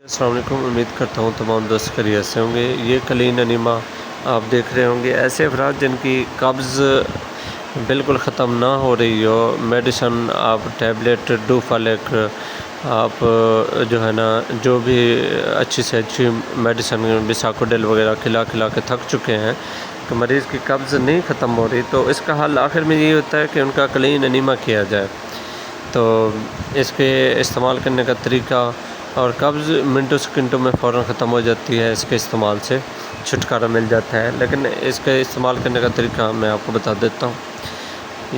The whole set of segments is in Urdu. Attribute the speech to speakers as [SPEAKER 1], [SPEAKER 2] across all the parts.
[SPEAKER 1] السلام علیکم، امید کرتا ہوں تمام دوست خیریت سے ہوں گے۔ یہ کلین انیما آپ دیکھ رہے ہوں گے، ایسے افراد جن کی قبض بالکل ختم نہ ہو رہی ہو، میڈیسن آپ ٹیبلٹ ڈوفالک آپ جو ہے نا جو بھی اچھی سے اچھی میڈیسن بساکوڈل وغیرہ کھلا کے تھک چکے ہیں کہ مریض کی قبض نہیں ختم ہو رہی، تو اس کا حل آخر میں یہی ہوتا ہے کہ ان کا کلین انیما کیا جائے۔ تو اس کے استعمال کرنے کا طریقہ اور قبض منٹوں سیکنڈوں میں فوراً ختم ہو جاتی ہے، اس کے استعمال سے چھٹکارا مل جاتا ہے۔ لیکن اس کے استعمال کرنے کا طریقہ میں آپ کو بتا دیتا ہوں۔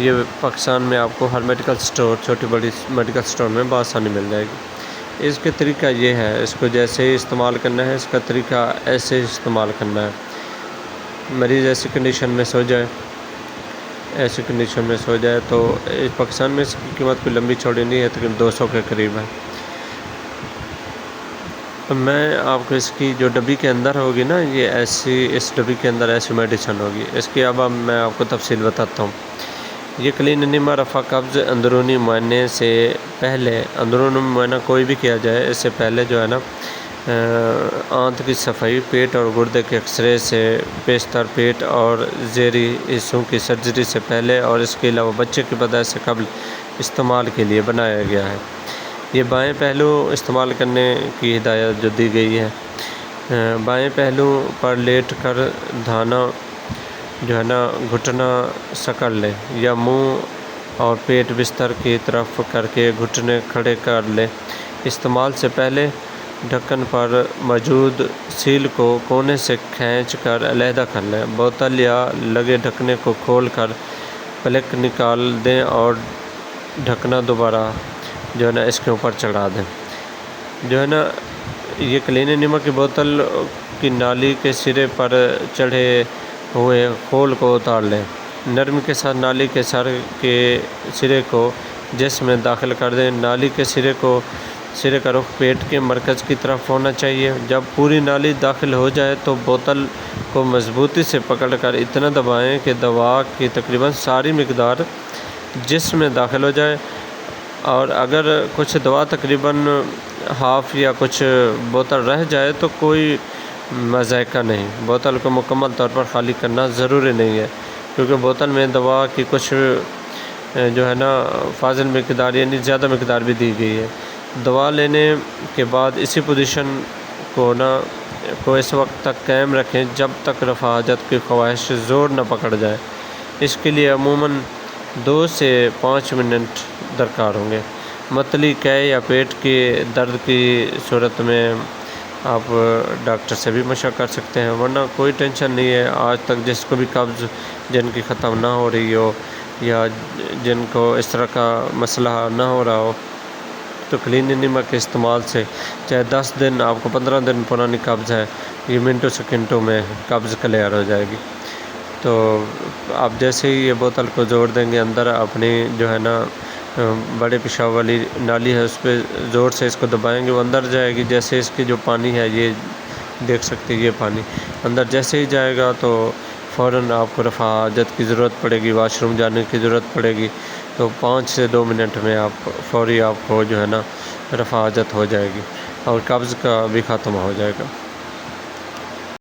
[SPEAKER 1] یہ پاکستان میں آپ کو ہر میڈیکل سٹور، چھوٹی بڑی میڈیکل سٹور میں بآسانی مل جائے گی۔ اس کے طریقہ یہ ہے، اس کو جیسے ہی استعمال کرنا ہے، اس کا طریقہ ایسے استعمال کرنا ہے۔ مریض ایسی کنڈیشن میں سو جائے تو پاکستان میں اس کی قیمت کوئی لمبی چوڑی نہیں ہے، تقریباً 200 کے قریب ہے۔ میں آپ کو اس کی جو ڈبی کے اندر ہوگی نا، یہ ایسی اس ڈبی کے اندر ایسی میڈیسن ہوگی۔ اس کی اب میں آپ کو تفصیل بتاتا ہوں۔ یہ کلین انیما رفع قبض اندرونی معائنے سے پہلے، اندرونی معائنہ کوئی بھی کیا جائے، اس سے پہلے جو ہے نا آنت کی صفائی، پیٹ اور گردے کے ایکسرے سے، بیشتر پیٹ اور ذیلی حصوں کی سرجری سے پہلے، اور اس کے علاوہ بچے کی پیدائش سے قبل استعمال کے لیے بنایا گیا ہے۔ یہ بائیں پہلو استعمال کرنے کی ہدایت جو دی گئی ہے، بائیں پہلو پر لیٹ کر دھانا جو ہے نا گھٹنا سکڑ لیں، یا منہ اور پیٹ بستر کی طرف کر کے گھٹنے کھڑے کر لیں۔ استعمال سے پہلے ڈھکن پر موجود سیل کو کونے سے کھینچ کر علیحدہ کر لیں۔ بوتل یا لگے ڈھکنے کو کھول کر پلک نکال دیں اور ڈھکنا دوبارہ جو ہے نا اس کے اوپر چڑھا دیں۔ جو ہے نا یہ کلین انیما کی بوتل کی نالی کے سرے پر چڑھے ہوئے خول کو اتار لیں۔ نرمی کے ساتھ نالی کے سرے کو جسم میں داخل کر دیں۔ نالی کے سرے کا رخ پیٹ کے مرکز کی طرف ہونا چاہیے۔ جب پوری نالی داخل ہو جائے تو بوتل کو مضبوطی سے پکڑ کر اتنا دبائیں کہ دوا کی تقریباً ساری مقدار جسم میں داخل ہو جائے، اور اگر کچھ دوا تقریباً ہاف یا کچھ بوتل رہ جائے تو کوئی مذائقہ نہیں۔ بوتل کو مکمل طور پر خالی کرنا ضروری نہیں ہے، کیونکہ بوتل میں دوا کی کچھ جو ہے نا فاضل مقدار یعنی زیادہ مقدار بھی دی گئی ہے۔ دوا لینے کے بعد اسی پوزیشن کو اس وقت تک قائم رکھیں جب تک رفع حاجت کی خواہش زور نہ پکڑ جائے۔ اس کے لیے عموماً 2 سے 5 منٹ درکار ہوں گے۔ متلی قے یا پیٹ کے درد کی صورت میں آپ ڈاکٹر سے بھی مشورہ کر سکتے ہیں، ورنہ کوئی ٹینشن نہیں ہے۔ آج تک جس کو بھی قبض جن کی ختم نہ ہو رہی ہو، یا جن کو اس طرح کا مسئلہ نہ ہو رہا ہو، تو کلین انیما کے استعمال سے چاہے 10 دن، آپ کو 15 دن پرانی قبض ہے، یہ منٹوں سیکنڈوں میں قبض کلیئر ہو جائے گی۔ تو آپ جیسے ہی یہ بوتل کو جوڑ دیں گے اندر، اپنی جو ہے نا بڑے پیشاب والی نالی ہے اس پہ زور سے اس کو دبائیں گے، وہ اندر جائے گی۔ جیسے اس کی جو پانی ہے، یہ دیکھ سکتے ہیں، یہ پانی اندر جیسے ہی جائے گا تو فوراً آپ کو رفع حاجت کی ضرورت پڑے گی، واش روم جانے کی ضرورت پڑے گی، تو 5 سے 2 منٹ میں فوری آپ کو جو ہے نا رفع حاجت ہو جائے گی، اور قبض کا بھی خاتمہ ہو جائے گا۔